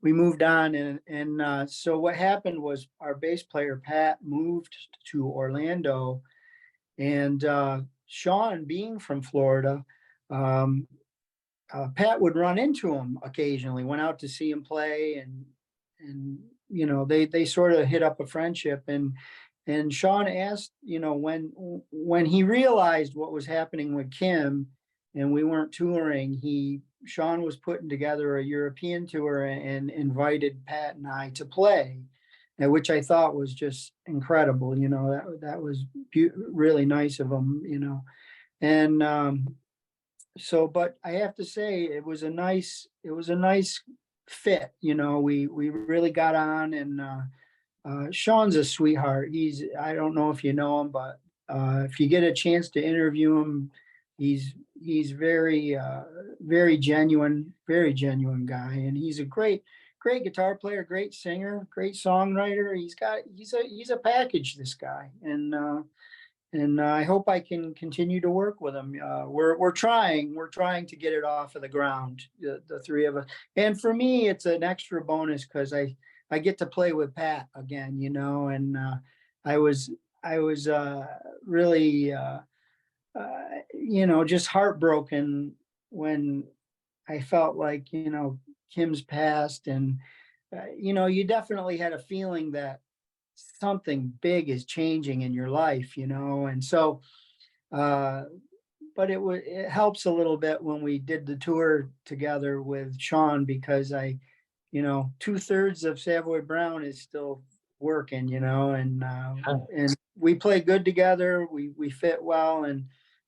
we moved on. And so what happened was our bass player, Pat, moved to Orlando. And Sean, being from Florida, um, Pat would run into him occasionally, went out to see him play. And you know, they sort of hit up a friendship. And Sean asked, you know, when he realized what was happening with Kim and we weren't touring, Sean was putting together a European tour and invited Pat and I to play, which I thought was just incredible. You know, that was really nice of him, you know. And so, but I have to say it was a nice fit. You know, we really got on. And Sean's a sweetheart. I don't know if you know him, but if you get a chance to interview him, he's very, very genuine guy. And he's a great guitar player, great singer, great songwriter. He's a package, this guy. And I hope I can continue to work with him. We're trying to get it off of the ground, the three of us. And for me, it's an extra bonus because I get to play with Pat again, you know. And I was really, you know, just heartbroken when I felt like, you know, Kim's passed. And you know, you definitely had a feeling that something big is changing in your life, you know. And so but it helps a little bit when we did the tour together with Sean, because you know, 2/3 of Savoy Brown is still working, you know. And we play good together. We fit well.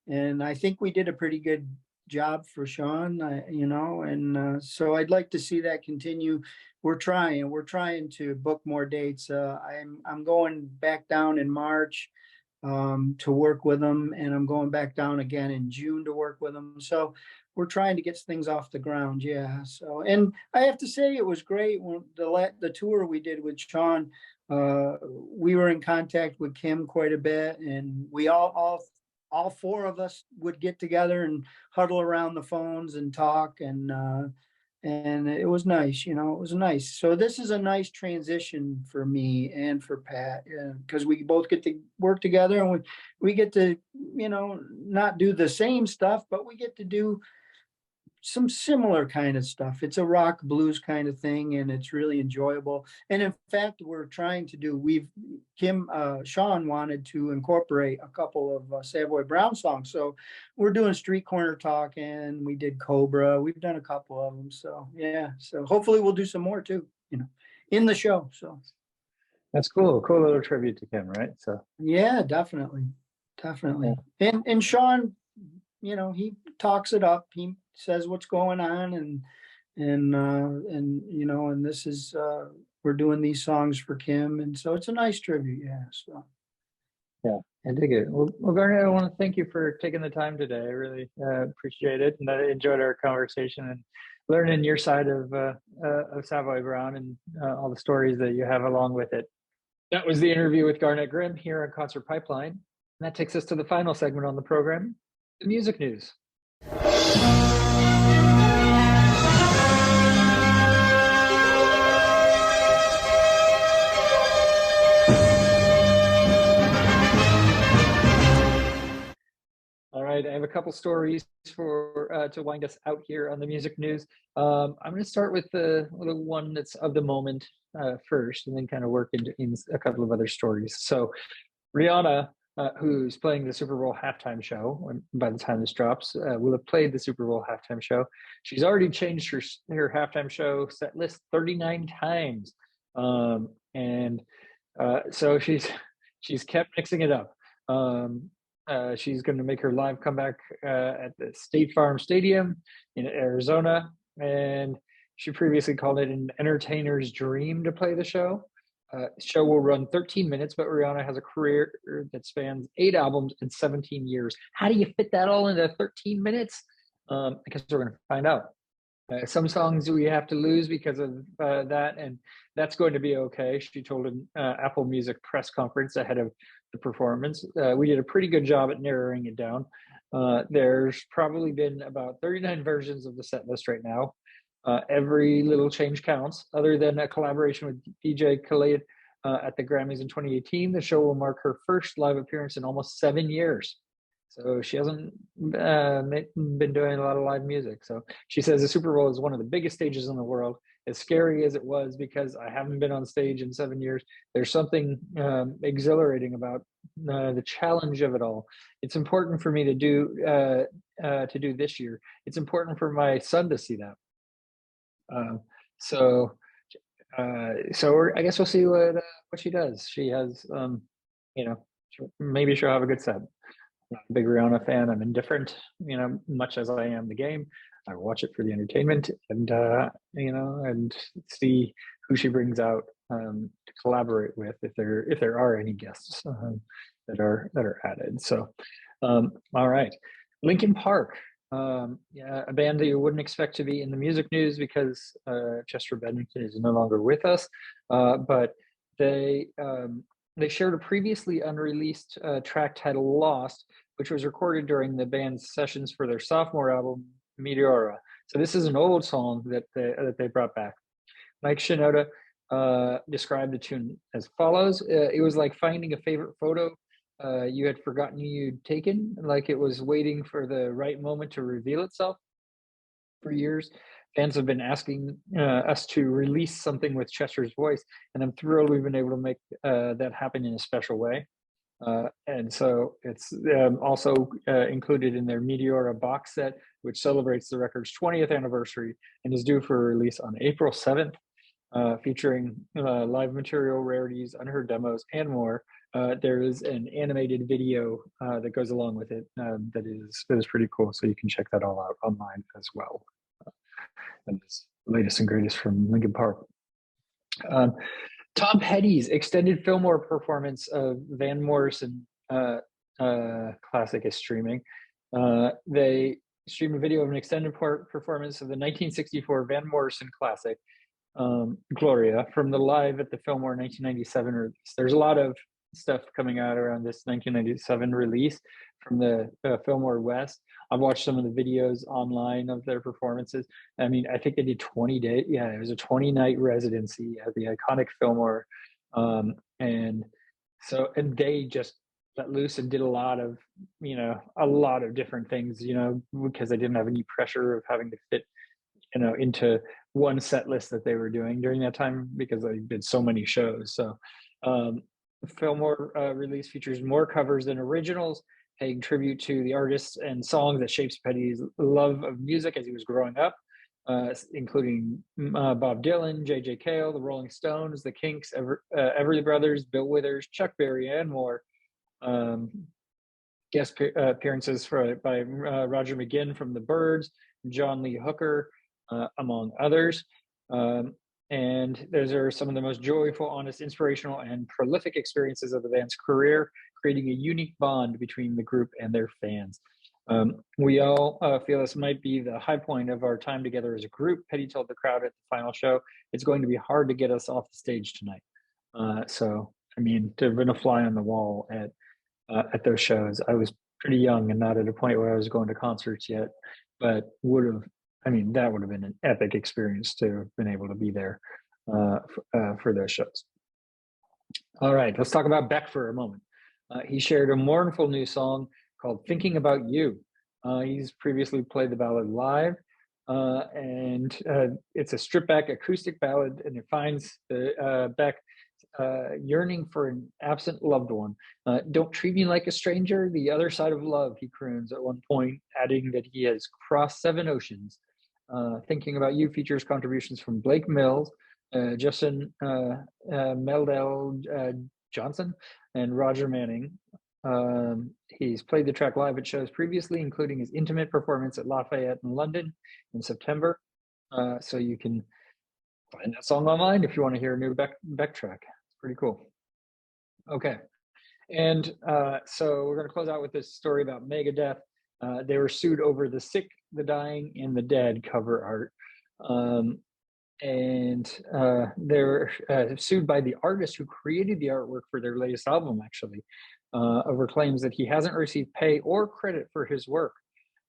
And I think we did a pretty good job for Sean, you know. And so I'd like to see that continue. We're trying to book more dates. I'm going back down in March to work with them, and I'm going back down again in June to work with them. So we're trying to get things off the ground. Yeah. So, and I have to say it was great when the tour we did with Sean. We were in contact with Kim quite a bit, and we all four of us would get together and huddle around the phones and talk. and it was nice, it was nice. So this is a nice transition for me and for Pat, because we both get to work together, and we get to, not do the same stuff, but we get to do some similar kind of stuff. It's a rock blues kind of thing, and it's really enjoyable. And in fact, we're trying to do, Sean wanted to incorporate a couple of Savoy Brown songs. So we're doing Street Corner Talk, and we did Cobra. We've done a couple of them. So yeah, so hopefully we'll do some more too, in the show. So That's cool. Cool little tribute to Kim, right? So yeah, definitely. Definitely. And Sean, he talks it up. He says what's going on, and this is we're doing these songs for Kim, and so it's a nice tribute. Yeah. So yeah, I dig it. Well, Garnet, I want to thank you for taking the time today. I really appreciate it, and I enjoyed our conversation and learning your side of Savoy Brown and all the stories that you have along with it. That was the interview with Garnet Grimm here on Concert Pipeline. And that takes us to the final segment on the program, the music news. All right, I have a couple stories for to wind us out here on the music news. I'm going to start with the one that's of the moment first, and then kind of work into a couple of other stories. So Rihanna, who's playing the Super Bowl halftime show, by the time this drops, will have played the Super Bowl halftime show. She's already changed her halftime show set list 39 times, and so she's kept mixing it up. She's going to make her live comeback at the State Farm Stadium in Arizona, and she previously called it an entertainer's dream to play the show. The show will run 13 minutes, but Rihanna has a career that spans 8 albums and 17 years. How do you fit that all into 13 minutes? I guess we're going to find out. Some songs we have to lose because of that, and that's going to be okay. She told an Apple Music press conference ahead of the performance. We did a pretty good job at narrowing it down. There's probably been about 39 versions of the set list right now. Every little change counts. Other than a collaboration with DJ Khaled at the Grammys in 2018, the show will mark her first live appearance in almost 7 years. So she hasn't been doing a lot of live music. So she says the Super Bowl is one of the biggest stages in the world. As scary as it was, because I haven't been on stage in 7 years, there's something exhilarating about the challenge of it all. It's important for me to do this year. It's important for my son to see that. So I guess we'll see what she does. She has, maybe she'll have a good set. I'm a big Rihanna fan. I'm indifferent, much as I am the game. I watch it for the entertainment, and and see who she brings out to collaborate with, if there are any guests that are added. So, all right, Linkin Park, a band that you wouldn't expect to be in the music news because Chester Bennington is no longer with us, but they shared a previously unreleased track titled "Lost," which was recorded during the band's sessions for their sophomore album, Meteora. So this is an old song that they brought back. Mike Shinoda described the tune as follows. It was like finding a favorite photo you had forgotten you'd taken, like it was waiting for the right moment to reveal itself. For years, fans have been asking us to release something with Chester's voice, and I'm thrilled we've been able to make that happen in a special way. And so it's also included in their Meteora box set, which celebrates the record's 20th anniversary and is due for release on April 7th, featuring live material, rarities, unheard demos, and more. There is an animated video that goes along with it that is pretty cool, so you can check that all out online as well. And this latest and greatest from Linkin Park. Tom Petty's extended Fillmore performance of Van Morrison classic is streaming. They streamed a video of an extended performance of the 1964 Van Morrison classic, Gloria, from the Live at the Fillmore 1997 release. There's a lot of stuff coming out around this 1997 release from the Fillmore West. I've watched some of the videos online of their performances. I mean, I think they did 20 days. Yeah, it was a 20-night residency at the iconic Fillmore. And so, and they just let loose and did a lot of different things, because they didn't have any pressure of having to fit, into one set list that they were doing during that time because they did so many shows. So, the Fillmore release features more covers than originals, paying tribute to the artists and songs that shaped Petty's love of music as he was growing up, including Bob Dylan, J.J. Cale, the Rolling Stones, the Kinks, Everly Brothers, Bill Withers, Chuck Berry, and more. Guest appearances by Roger McGuinn from the Byrds, John Lee Hooker, among others. And those are some of the most joyful, honest, inspirational, and prolific experiences of the band's career, creating a unique bond between the group and their fans. We all feel this might be the high point of our time together as a group. Petty told the crowd at the final show, "It's going to be hard to get us off the stage tonight." So, I mean, to have been a fly on the wall at those shows. I was pretty young and not at a point where I was going to concerts yet, but that would have been an epic experience to have been able to be there for those shows. All right, let's talk about Beck for a moment. He shared a mournful new song called "Thinking About You." He's previously played the ballad live, and it's a stripped-back acoustic ballad, and it finds Beck yearning for an absent loved one. "Don't treat me like a stranger, the other side of love," he croons at one point, adding that he has crossed 7 oceans. "Thinking About You" features contributions from Blake Mills, Justin Meldell Johnson, and Roger Manning. He's played the track live at shows previously, including his intimate performance at Lafayette in London in September. So you can find that song online if you want to hear a new Beck track. It's pretty cool. Okay. And so we're going to close out with this story about Megadeth. They were sued over the Sick, the Dying, and the Dead cover art. And they're sued by the artist who created the artwork for their latest album, actually, over claims that he hasn't received pay or credit for his work.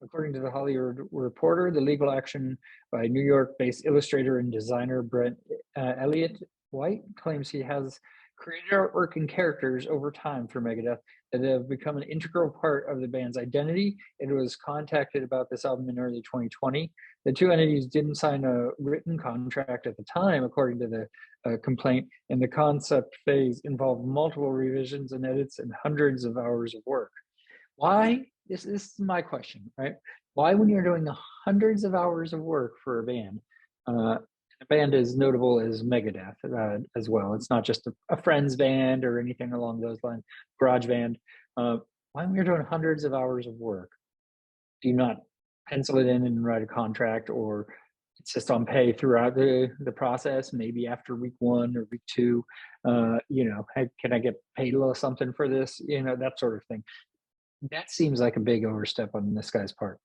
According to the Hollywood Reporter, the legal action by New York-based illustrator and designer Brent Elliott White claims he has created artwork and characters over time for Megadeth that have become an integral part of the band's identity. It was contacted about this album in early 2020. The two entities didn't sign a written contract at the time, according to the complaint, and the concept phase involved multiple revisions and edits and hundreds of hours of work. Why? This is my question, right? Why, when you're doing hundreds of hours of work for a band, a band as notable as Megadeth as well, it's not just a friend's band or anything along those lines, garage band. Why, when you're doing hundreds of hours of work, do you not pencil it in and write a contract or insist on pay throughout the process, maybe after week 1 or week 2, hey, can I get paid a little something for this? That sort of thing. That seems like a big overstep on this guy's part.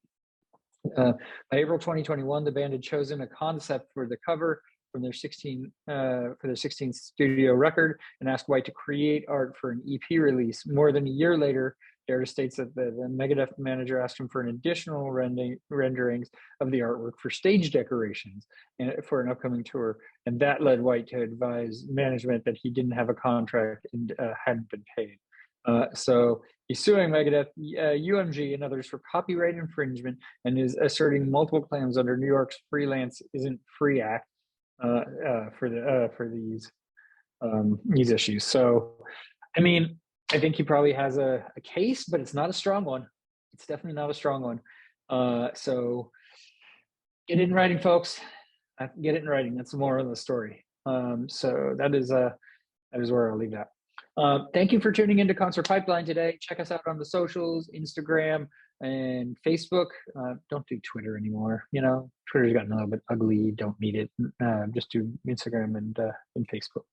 By April 2021, the band had chosen a concept for the cover from their 16th studio record and asked White to create art for an EP release. More than a year later, the artist states that the Megadeth manager asked him for an additional renderings of the artwork for stage decorations and for an upcoming tour. And that led White to advise management that he didn't have a contract and hadn't been paid. So he's suing Megadeth, UMG, and others for copyright infringement, and is asserting multiple claims under New York's Freelance Isn't Free Act for these issues. So, I mean, I think he probably has a case, but it's not a strong one. It's definitely not a strong one. So get it in writing, folks. Get it in writing. That's the moral of the story. So that is where I'll leave that. Thank you for tuning into Concert Pipeline today. Check us out on the socials, Instagram and Facebook. Don't do Twitter anymore. Twitter's gotten a little bit ugly. Don't need it. Just do Instagram and Facebook.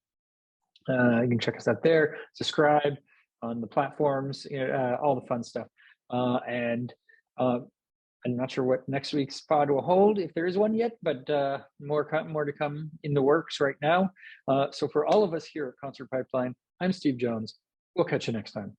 You can check us out there. Subscribe on the platforms, all the fun stuff. And I'm not sure what next week's pod will hold, if there is one yet, but more to come in the works right now. So for all of us here at Concert Pipeline, I'm Steve Jones. We'll catch you next time.